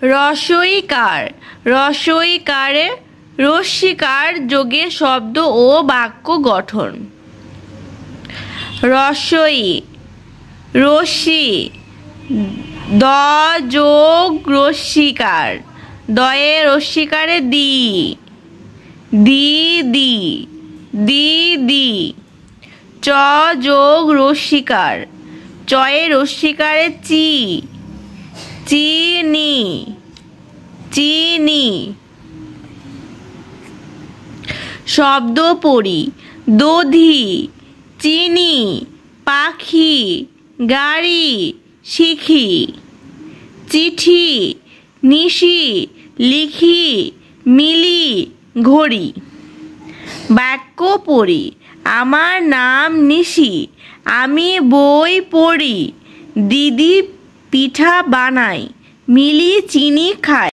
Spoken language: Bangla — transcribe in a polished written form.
রস্বইকার। রস্বইকারে রস্বীকার যোগে শব্দ ও বাক্য গঠন। রস্বই রশ্মি দ যোগ রস্বীকার দয়ে রস্বীকারে দি দি দি চ যোগ রস্বীকার চয়ে রস্বীকারে চিনি চিনি। শব্দ পড়ি। দধি চিনি পাখি গাড়ি শিখি। চিঠি নিশি লিখি মিলি ঘড়ি। বাক্য পড়ি। আমার নাম নিশি, আমি বই পড়ি। দিদি পিঠা বানায়, মিলি চিনি খায়।